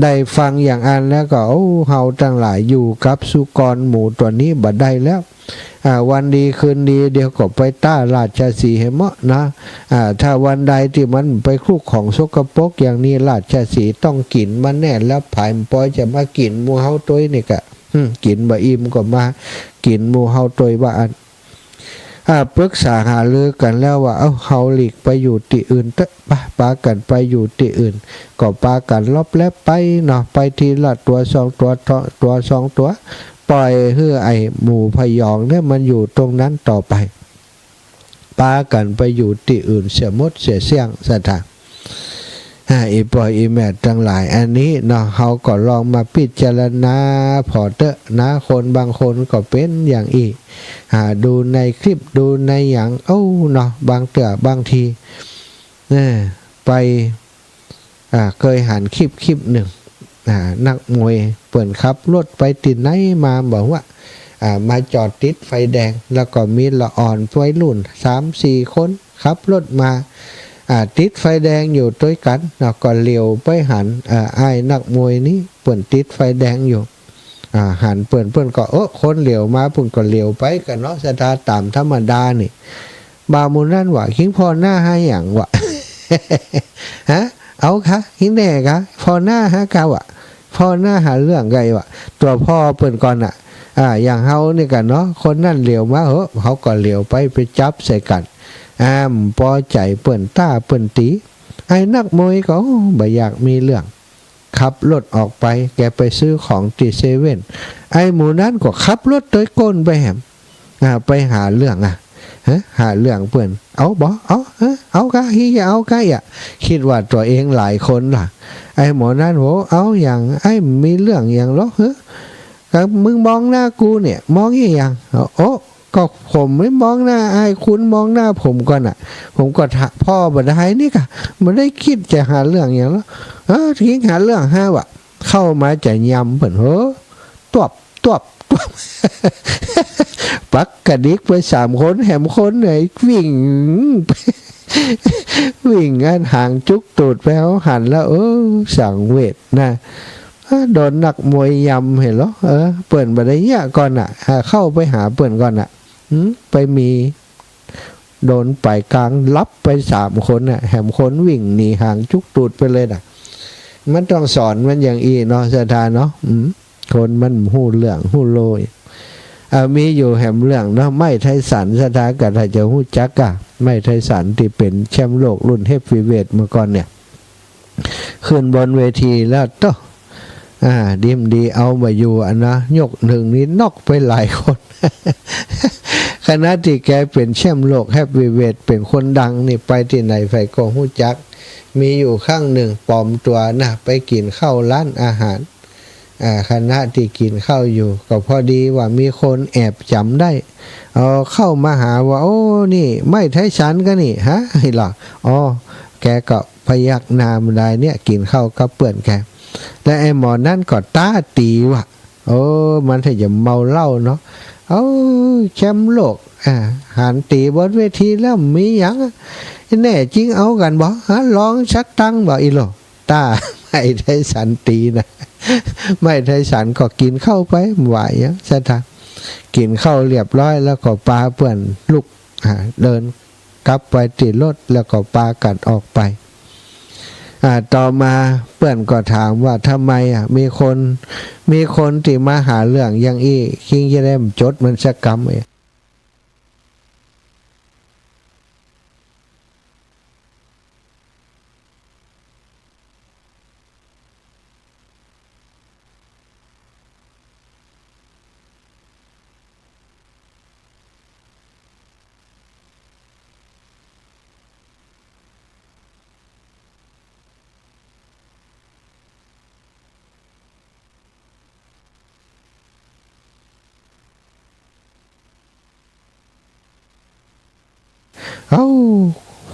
ได้ฟังอย่างอันแล้วก็เฮาทั้งหลายอยู่กับสุกรหมูตัวนี้บ่ได้แล้ววันดีคืนดีเดี๋ยวก็ไปต้าราชสีห์ให้เหมาะนะถ้าวันใดที่มันไปคลุกของสกปรกอย่างนี้ราชสีห์ต้องกินมันแน่แล้วผายปอยจะมากินหมู่เฮาตัวนี่กะกินบ่อิ่มก็มากินหมู่เฮาตัวว่าอันปรึกษาหารือกันแล้วว่าเฮาหลีกไปอยู่ที่อื่นเถอะปากันไปอยู่ที่อื่นก็ปากันลบแล้วไปเนาะไปทีละตัวสองตัวปล่อยให้ไอหมู่พยองเนี่ยมันอยู่ตรงนั้นต่อไปปากันไปอยู่ที่อื่นเสียมดเสียเสี่ยงสถานอีปอยอีแม่ทั้งหลายอันนี้เนาะเขาก็ลองมาพิจารณาพอเตอะนะคนบางคนก็เป็นอย่างอีดูในคลิปดูในอย่างเนาะบางเตอะบางทีไปเคยหันคลิปหนึ่งนักมวยเปิ่นขับรถไปติดไหนมาบอกว่ามาจอดติดไฟแดงแล้วก็มีละอ่อนวัยรุ่น 3-4 คนขับรถมาติดไฟแดงอยู่ด้วยกันแล้วก็เลี้ยวไปหันไอ้นักมวยนี้เปิ่นติดไฟแดงอยู่หันเปิ่นก็คนเลี้ยวมาเปิ่นก็เลี้ยวไปกันเนาะสถาตามธรรมดานี่บามุนั่นว่าคิงพอหน้าให้อย่างวะ ฮะเอาคะคิงแน่คะพอหน้าฮะกาวะพอหน้าหาเรื่องไงวะตัวพ่อเปิ่นก่อนอย่างเฮานี่กันเนาะคนนั่นเลี้ยวมาเขาก็เลี้ยวไปจับใส่กันพอใจเปิ่นต้าเปิ่นตีไอ้นักมวยก็บ่อยากมีเรื่องขับรถออกไปแกไปซื้อของที่เซเว่นไอ้หมูนั้นก็ขับรถโดยก้นไปแหมไปหาเรื่องหาเรื่องเปิ่นเอากะฮีจะเอากะคิดว่าตัวเองหลายคนล่ะไอ้หมอนั้นโหเอาอย่างไอ้มีเรื่องอย่างหรอก็มึงมองหน้ากูเนี่ยมองอย่างก็ผมไม่มองหน้าไอ้คุณมองหน้าผมก่อนผมก็พ่อบัดไดนี่ค่ะมันได้คิดจะหาเรื่องอย่างแล้วทิ้งหาเรื่องวะเข้ามาจะยำเปิ่นตวบ ปักกระดิกไป3 คนแหมคนไหนวิ่ง วิ่งห่างจุกตูดไปเขาหันแล้วสั่งเวทนะโดนนักมวยยำเห็นหรอเปิ่นบัดนี้ก่อนเข้าไปหาเปิ่นก่อนไปมีโดนไปกลางรับไป3 คนแหมคนวิ่งหนีห่างจุกตูดไปเลยมันต้องสอนมันอย่างอีเนาะสถานเนาะคนมันหู้เรื่องหู้โลยมีอยู่แหมเรื่องเนาะไม่ไทสันสถานกับถ้าจะหู้จักไม่ไทสันที่เป็นแชมป์โลกรุ่นเฮฟวีเวทเมื่อก่อนเนี่ยขึ้นบนเวทีแล้วต่อดิมดีเอามาอยู่นะยกหนึ่งนี้นอกไปหลายคน ขณะที่แกเป็นแชมป์โลกเฮฟวีเวทเป็นคนดังนี่ไปที่ไหนไฟก็หู้จักมีอยู่ข้างหนึ่งปลอมตัวไปกินข้าวร้านอาหารคณะที่กินข้าวอยู่ก็พอดีว่ามีคนแอบจำได้เข้ามาหาว่านี่ไม่ไทสันก็นี่ให้หรอแกก็พยักหน้าได้เนี่ยกินข้าวกับเปื่อนแกและไอ้หมอนั่นก็ต้าตีว่ะ โอ้มันถ้าจะเมาเหล้าเนาะเอาแชมป์โลกหันตีบนเวทีแล้วมีหยังแน่จริงเอากันบ่ฮะลองชักตั้งบ่อีโลตาไม่ได้สันตีนะไม่ได้สันก็กินเข้าไปไหวอ่ะซะท่ากินเข้าเรียบร้อยแล้วก็ปาเปื่อนลุกเดินกลับไปติดรถแล้วก็ปากันออกไปต่อมาเปื่อนก็ถามว่าทำไมมีคนที่มาหาเรื่องอย่างอี้คิงจะได้จดมันสักกรรม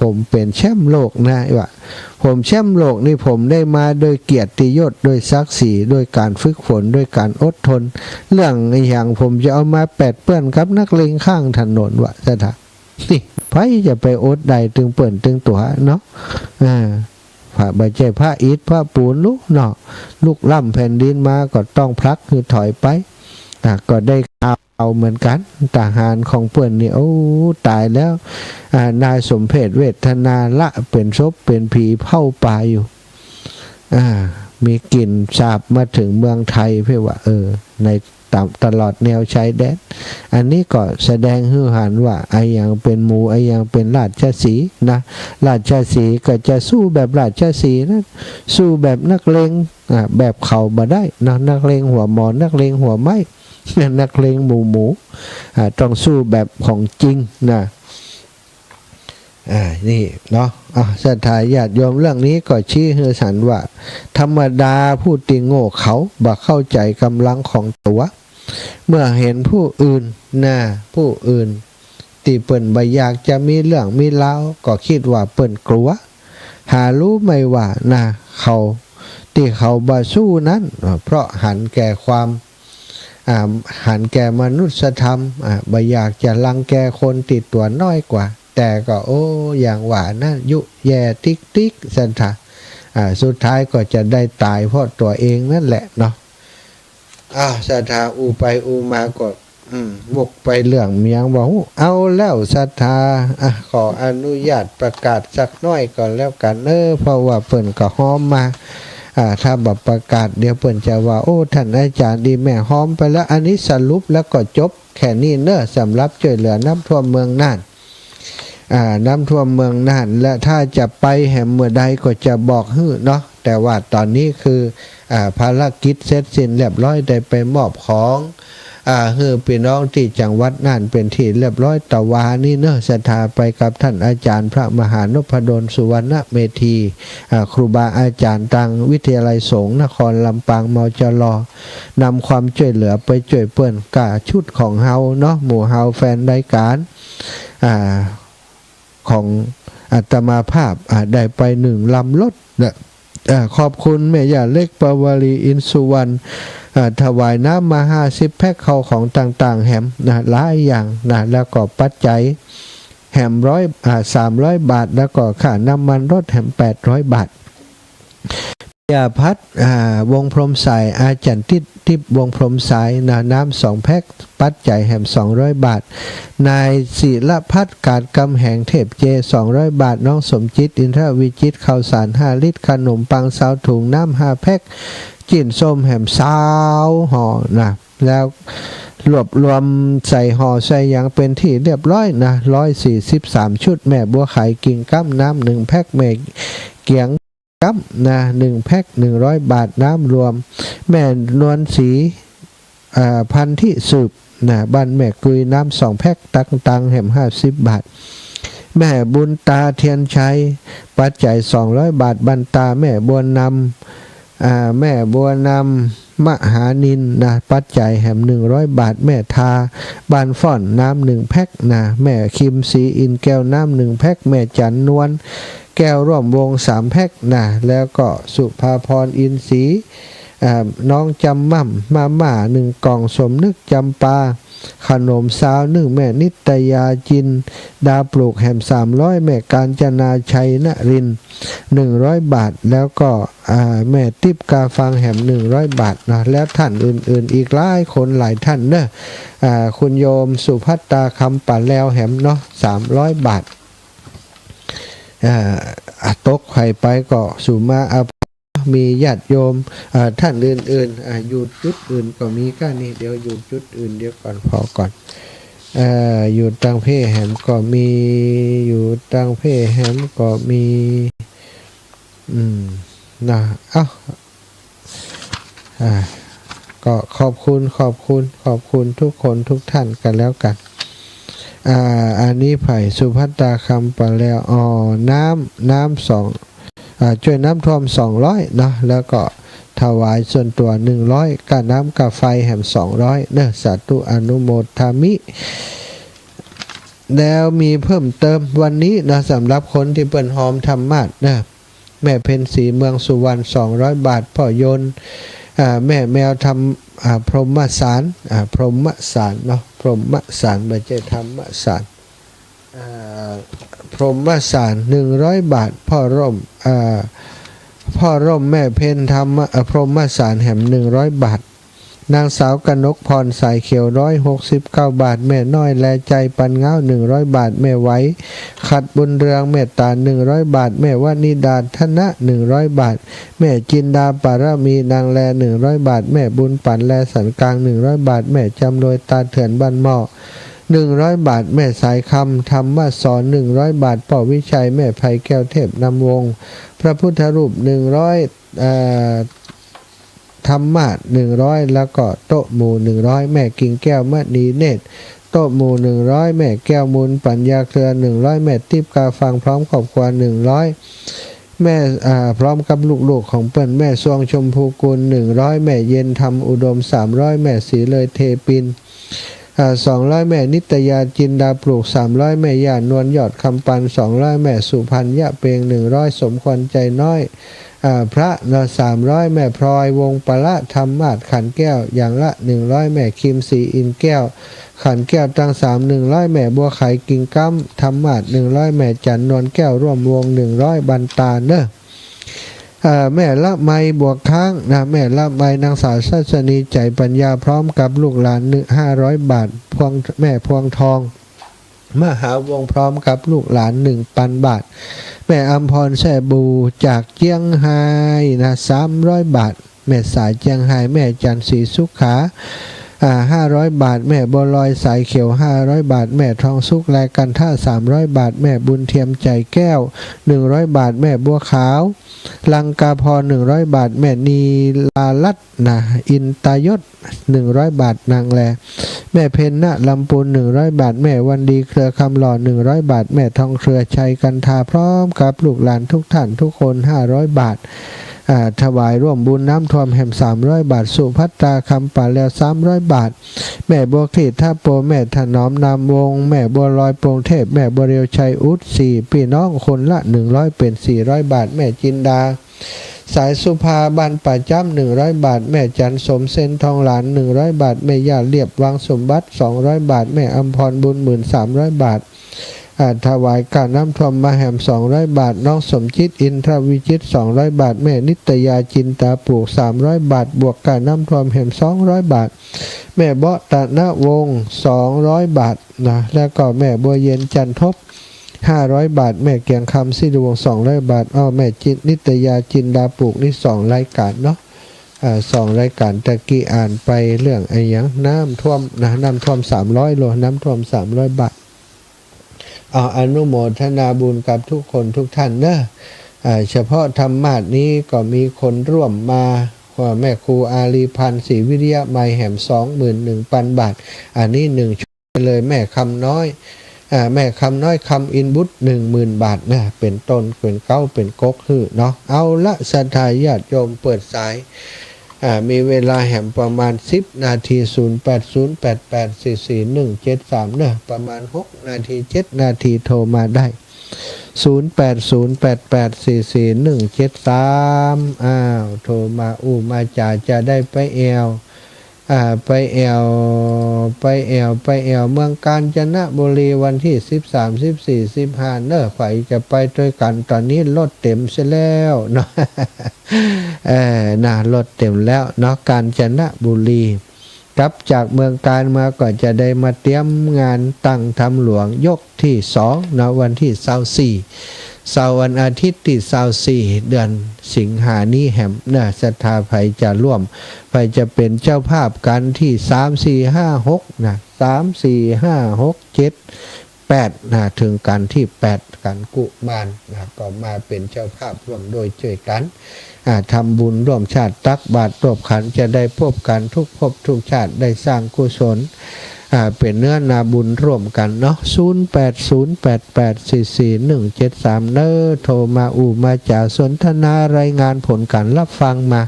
ผมเป็นแชมป์โลกนะว่าผมแชมป์โลกนี่ผมได้มาโดยเกียรติยศโดยศักดิ์ศรีโดยการฝึกฝนโดยการอดทนเรื่องอย่างผมจะเอามาแปดเปื้อนกับนักเลงข้างถนนวะจะถามนี่ไผจะไปอดใดตึงเปื้อนตึงตัวเนาะพระบาเจพระอิฐพระปูนลูกเนาะลูกล่ำแผ่นดินมาก็ต้องพลักคือถอยไปก็ได้เอาเหมือนกันทหารของเพื่อนนี่โอ้ตายแล้วนายสมเพชเวทนาละเป็นศพเป็นผีเผาป่าอยู่มีกลิ่นสาบมาถึงเมืองไทยเพื่อว่าในตลอดแนวชายแดนอันนี้ก็แสดงให้เห็นว่าไอ้อย่างเป็นหมูไอ้อย่างเป็นราชสีห์นะราชสีห์ก็จะสู้แบบราชสีห์นะสู้แบบนักเลงแบบเขาบ่ได้นะนักเลงหัวหมอนนักเลงหัวไม้นักเลงหมูต้องสู้แบบของจริงนะนี่เนาะศรัทธาญาติโยมเรื่องนี้ก็ชี้ให้สันว่าธรรมดาผู้ติโง่เขาบ่เข้าใจกำลังของตัวเมื่อเห็นผู้อื่นผู้อื่นที่เปิ่นบ่อยากจะมีเรื่องมีราวก็คิดว่าเปิ่นกลัวหารู้ไหมว่าเขาที่เขาบ่สู้นั้นเพราะหันแก่ความหันแก่มนุษยธรรมบ่อยากจะรังแกคนติดตัวน้อยกว่าแต่ก็อย่างว่านะยุแย่ติ๊กสันทะสุดท้ายก็จะได้ตายเพราะตัวเองนั่นแหละเนาะศรัทธาอูไปอูมาก็วกไปเรื่องเมียงบอกเอาแล้วศรัทธาขออนุญาตประกาศสักน้อยก่อนแล้วกันเพราะว่าเปิ่นก็ฮ้อมมาถ้าแบบประกาศเดี๋ยวเปิ่นจะว่าท่านอาจารย์ดีแม่ฮ้อมไปแล้วอันนี้สรุปแล้วก็จบแค่นี้สำหรับช่วยเหลือน้ำท่วมเมืองน่านน้ำท่วมเมืองน่านและถ้าจะไปแห่งเมื่อใดก็จะบอกเนาะแต่ว่าตอนนี้คือภารกิจเสร็จสิ้นเรียบร้อยได้ไปมอบของพี่น้องที่จังหวัดน่านเป็นที่เรียบร้อยตะวานี่ศรัทธาไปกับท่านอาจารย์พระมหานพดลสุวรรณเมธีครูบาอาจารย์ตังวิทยาลัยสงฆ์นครลำปางมจรนำความช่วยเหลือไปช่วยเปิ้นกะชุดของเฮาเนาะหมู่เฮาแฟนรายการของอาตมาภาพได้ไป1 ลำรถขอบคุณแม่ย่าเล็กปวารีอินสุวรรณถวายน้ำมา50 แพ็คเข้าของต่างๆแหมหลายอย่างแล้วก็ปัจจัยแหม300 บาทแล้วก็ค่าน้ำมันรถแหม800 บาทยาพัดวงพรมสายอาจารย์ทิพวงพรมสายน้ำ2 แพ็คปัจจัยแหม200 บาทนายศิลพัฒน์การกำแหงเทพเจ200 บาทน้องสมจิตอินทรวิจิตข้าวสาร5 ลิตรขนมปังซาวถุงน้ำ5 แพ็คจีนส้มแหม20 ห่อแล้วรวมใส่ห่อใส่อย่างเป็นที่เรียบร้อย143 ชุดแม่บัวไข่กิ่งก้ำน้ำ1 แพ็คแม่เกียงกั๊บ1 แพ็ค100 บาทน้ำรวมแม่นวลสีพันธุ์ที่สืบบ้านแม่กุยน้ำ2 แพ็คตังแหม50 บาทแม่บุญตาเทียนชัยปัจจัย200 บาทบันตาแม่บัวนำแม่บัวนำมหานินปัจจัยแหม100 บาทแม่ทาบานฟ่อนน้ำ1 แพ็คแม่คิมสีอินแก้วน้ำ1 แพ็คแม่จันนวลแก้วร่วมวง3 แพ็คแล้วก็สุภาพรอินศรี น้องจำม่ำมาม่า1 กล่องสมนึกจำปาขนมสาว1แม่นิตยาจินดาปลูกแหม300แม่การจนาชัยนริน100 บาทแล้วก็แม่ติ๊บกาฟังแหม100 บาทนะแล้วท่านอื่นๆอีกหลายคนหลายท่านเนอะคุณโยมสุภัตตาคำป่าแล้วแหมเนาะ300 บาทตกไข่ไปก็สุมามีญาติโยมท่านอื่นๆอยู่จุดอื่นก็มีก็นี่เดี๋ยวอยู่จุดอื่นเดี๋ยวก่อนพอก่อนอยู่ตังเพแหมก็มีอยู่ตังเพแหมก็มีนะก็ขอบคุณทุกคนทุกท่านกันแล้วกันอันนี้ไผ่สุภัตตาคำปะแล้วน้ำช่วยน้ำท่วม200นะแล้วก็ถวายส่วนตัว100กับน้ำกับไฟแหม200เนอะสาธุอนุโมทามิแล้วมีเพิ่มเติมวันนี้นะสำหรับคนที่เปิ่นหอมธรรมะนะแม่เพ็ญศรีเมืองสุวรรณ200 บาทพ่อยนแม่แมวทำพรหมสารพรหมสารเนาะพรหมสารไม่ใช่ธรรมสารพรหมสาร100 บาทพ่อร่มแม่เพ็ญทำพรหมสารแหม100 บาทนางสาวกนกพรสายเขียว169 บาทแม่น้อยแลใจปันเงา100 บาทแม่ไว้ขัดบุญเรืองเมตตา100 บาทแม่วนิดาธนะ100 บาทแม่จินดาปารมีนางแล100 บาทแม่บุญปันแลสันกลาง100 บาทแม่จำรวยตาเถื่อนบ้านหม้อ100 บาทแม่สายคำธรรมสอน100 บาทป่อวิชัยแม่ไผ่แก้วเทพนำวงพระพุทธรูป100ธรรมะ100แล้วก็โต๊ะหมู่100แม่กิ่งแก้วมณีเนตรโต๊ะหมู่100แม่แก้วมูลปัญญาเครือ100แม่ติ๊บกาฟังพร้อมครอบครัว100แม่พร้อมกับลูกๆของเปิ้นแม่สวงชมพูกุล100แม่เย็นทำอุดม300แม่สีเลยเทปิน200แม่นิตยาจินดาปลูก300แม่ย่านวลยอดคำปัน200แม่สุพรรณยะเปง100สมควรใจน้อยพระ300แม่พลอยวงปละธรรมาศขันแก้วอย่างละ100แม่คิมศรีอินแก้วขันแก้วตั้ง100แม่บัวไข่กิ่งก้ำธรรมาศ100แม่จันนวลแก้วร่วมวง100บันตาเนอะแม่ละไมบวกค้างนะแม่ละไมนางสาวสัสนีใจปัญญาพร้อมกับลูกหลาน500 บาทพวงแม่พวงทองมหาวงพร้อมกับลูกหลาน 1,000 บาทแม่อัมพรแช่บูจากเจียงไฮ้นะ300 บาทแม่สายเจียงไฮ้แม่จันทร์ศรีสุขา500 บาทแม่บัวลอยสายเขียว500 บาทแม่ทองสุกแลกันท่า300 บาทแม่บุญเทียมใจแก้ว100 บาทแม่บัวขาวลังกาพร100 บาทแม่นีลาลัตนะอินตายศ100 บาทนางแลแม่เพนนะลำปูน100 บาทแม่วันดีเครือคำหล่อ100 บาทแม่ทองเครือชัยกันทาพร้อมกับลูกหลานทุกท่านทุกคน500 บาทถวายร่วมบุญน้ำท่วมแห่ม300 บาทสุภัตตาคำป่าแล้ว300 บาทแม่บัวขีดท่าโปแม่ถนอมนามวงแม่บัวลอยโปรงเทพแม่บัวเรียวชัยอุด4พี่น้องคนละ100เป็น400 บาทแม่จินดาสายสุภาบันป่าจ้ำ100 บาทแม่จันสมเซนทองหลาน100 บาทแม่ย่าเรียบวังสมบัติ200 บาทแม่อัมพรบุญ1300 บาทถวายการน้ำท่วมมาแหม200 บาทน้องสมจิตอินทรวิจิต200 บาทแม่นิตยาจินตาปลูก300 บาทบวกการน้ำท่วมแหม200 บาทแม่เบาะตะนะวง200 บาทนะแล้วก็แม่บัวเย็นจันทบ500 บาทแม่เกียงคำสิริวงศ์200 บาทแม่จิตนิตยาจินดาปลูกนี่2 รายการเนาะ2 รายการตะกี้อ่านไปเรื่องไอ้ยังน้ำท่วมนะน้ำท่วม300 โลน้ำท่วม300 บาทอนุโมทนาบุญกับทุกคนทุกท่านเนอะเฉพาะธรรมาสนี้ก็มีคนร่วมมาแม่ครูอาลีพันธ์ศรีวิริยะไมแหม21,000 บาทอันนี้1ชุดเลยแม่คำน้อยแม่คำน้อยคำอินบุตร10,000 บาทนะเป็นต้นเป็นเก้าเป็นก๊กคือเนาะเอาละศรัทธาญาติโยมเปิดสายมีเวลาแหมประมาณ10 นาที0808844173เนอะประมาณ6 นาที7 นาทีโทรมาได้ 0808844173โทรมามาจ่าจะได้ไปแอวไปแอวเมืองกาญจนบุรีวันที่13 14 15ไฟจะไปด้วยกันตอนนี้รถเต็มเสียแล้วเนาะรถเต็มแล้วเนาะกาญจนบุรีกลับจากเมืองการมาก็จะได้มาเตรียมงานตั้งทำหลวงยกที่2นะวันที่24วันอาทิตย์ที่24เดือนสิงหานี้แหมศรัทธาไผจะร่วมไผจะเป็นเจ้าภาพกันที่3 4 5 6นะ3 4 5 6 7 8นะถึงกันที่8กันกุมารนะก็มาเป็นเจ้าภาพร่วมโดยช่วยกันทำบุญร่วมชาติตักบาตรร่วมขันจะได้พบกันทุกภพทุกชาติได้สร้างกุศลเป็นเนื้อนาบุญร่วมกันเนาะ0808844173โทรมามาจากสนทนารายงานผลการรับฟังมา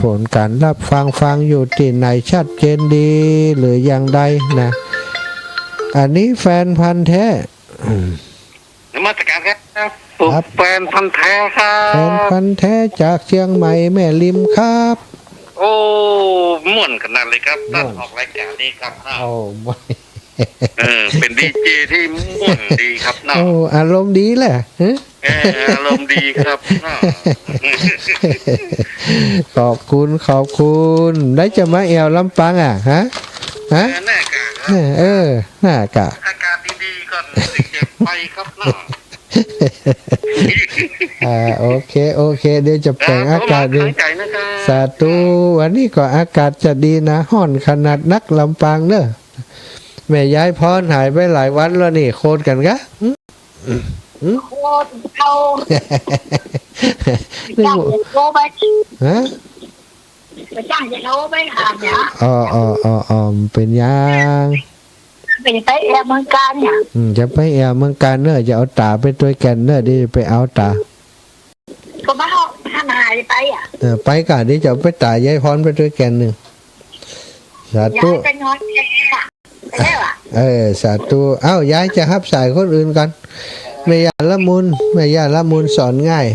ผลการรับฟังอยู่ที่ไหนชัดเจนดีหรืออย่างใดนะอันนี้แฟนพันธุ์แท้นมัสการครับผมแฟนพันธุ์แท้ครับ แฟนพันธุ์แท้จากเชียงใหม่แม่ริมครับ โอ้ม่วนขนาดเลยครับตั้งออกรายการนี้ครับไม่เป็นดีเจที่ม่วนดีครับเนาะอารมณ์ดีแหละอารมณ์ดีครับขอบคุณได้จะมาแอวลำปางฮะแน่กะน่ากะอากาศดีๆก่อนเก็บไปครับเนาะโอเคเดี๋ยวจะแปลงอากาศดีสาธุวันนี้ก็อากาศจะดีนะห้อนขนาดนักลำปางเนอะแม่ยายพรหายไปหลายวันแล้วนี่โคตรกันกะโคตรเขาจ้างจะโลไปจ้างจะโลไปเนี่ยเป็นยังเป็นไปแอร์เมืองการเนี่ยจะไปแอร์เมืองการเนอะจะเอาตาไปตัวแกนเนอะดิไปเอาตาก็มาเอาทำอะไรไปไปก่อนดิจะไปตายายพรไปตัวแกนหนึ่งสาธุไปนอนสาธุยายจะฮับสายคนอื่นกันแม่ยาละมุนสอนง่าย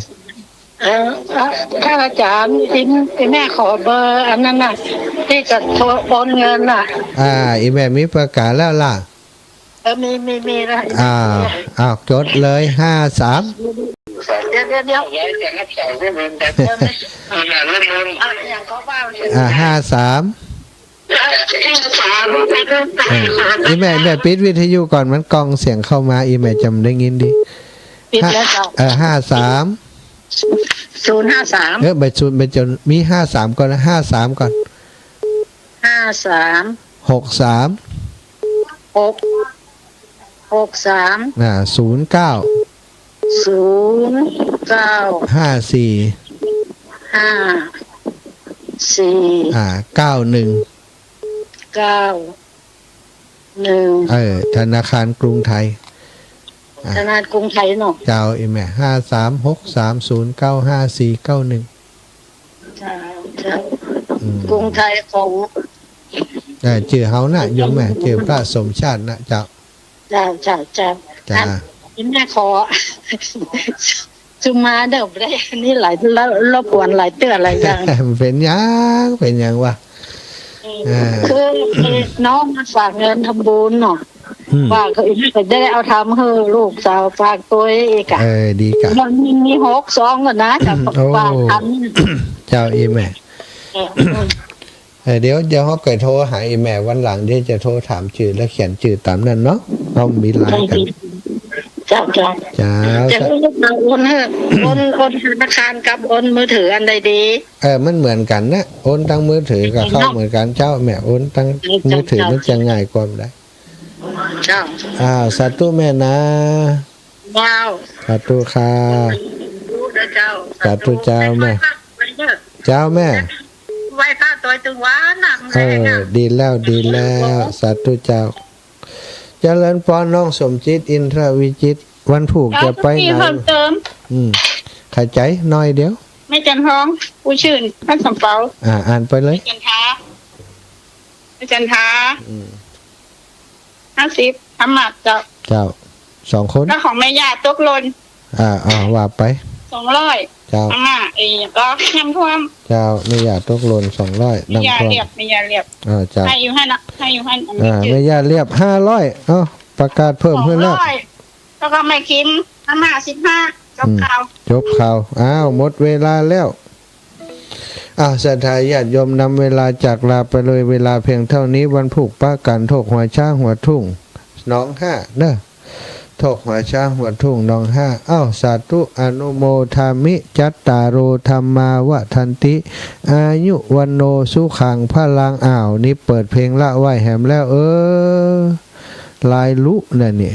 ถ้าอาจารย์แม่ขอเบอร์อันนั้นน่ะที่จะโอนเงินน่ะอีแม่มีประกาศแล้วล่ะมีแล้วจดเลย53เดี๋ยว53อีแม่ปิดวิทยุก่อนมันกองเสียงเข้ามาอีแม่จำได้ยินดิปิดแล้ว053ใบศูนย์ใบจนมี53ก่อนนะ53ก่อน53 63 09 ธนาคารกรุงไทยธนาคารกรุงไทยเนาะเจ้าอีแม่5363095491กรุงไทยของชื่อเฮาน่ะโยมแม่ชื่อพระสมชาตินะเจ้าแม่ขอจุมาเด้อได้นี่หลายรบกวนหลายเตือนหลายอย่างเป็นยังวะคือน้องมาฝากเงินทำบุญเนาะว่าเขาจะได้เอาทำให้ลูกสาวฝากตัวเองดีกะมันมี62ก่อนนะจากฝากทำเจ้าอีแม่เดี๋ยวเขาเกิดโทรหาอีแม่วันหลังที่จะโทรถามชื่อและเขียนชื่อตามนั้นเนาะเรามีไลน์กันจ้าจะโอนธนาคารกับโอนมือถืออันใดดีมันเหมือนกันนะโอนตั้งมือถือกับเข้าเหมือนกันเจ้าแม่โอนตั้งมือถือมันจะง่ายกว่าได้เจ้าสาธุแม่นะสาธุค่ะสาธุเจ้าแม่ไว้ผ้าตัวตึงว้านักดีแล้วสาธุเจ้าเจริญพรน้องสมจิตอินทรวิจิตวันผูกจะไปไหนขายใจน้อยเดียวไม่จันท้องผู้ชื่นท่านสมเปาอ่านไปเลยไม่จันท้า50ทำหมัดเจ้า 2 คน แล้วของแม่ย่าตกหล่น ว่าไป 200 เจ้า ก็น้ำท่วม เจ้าไม่อยากตกหล่น200 แม่ย่า น้ำท่วม เรียบแม่ย่าเรียบ เจ้า ให้อยู่ให้นะให้อยู่ให้อันนี้จื ไม่ ด อยากเรียบ500ประกาศเพิ่มขึ้นแล้ว 200แล้วก็แม่คิมอาม่า15กับข้าว จบข่าวหมดเวลาแล้วศรัทธาญาติโยมนำเวลาจากลาไปเลยเวลาเพียงเท่านี้วันผูกป้ากันโถกหัวช้างหัวทุ่งน้องห้าเด้อโถกหัวช้างหัวทุ่งน้องห้าสาธุอนุโมทามิจัตตารโอธรรมาวะทันติอายุวันโนสุขังพลังนี่เปิดเพลงละไหวแหมแล้วลายลุนั่นนี่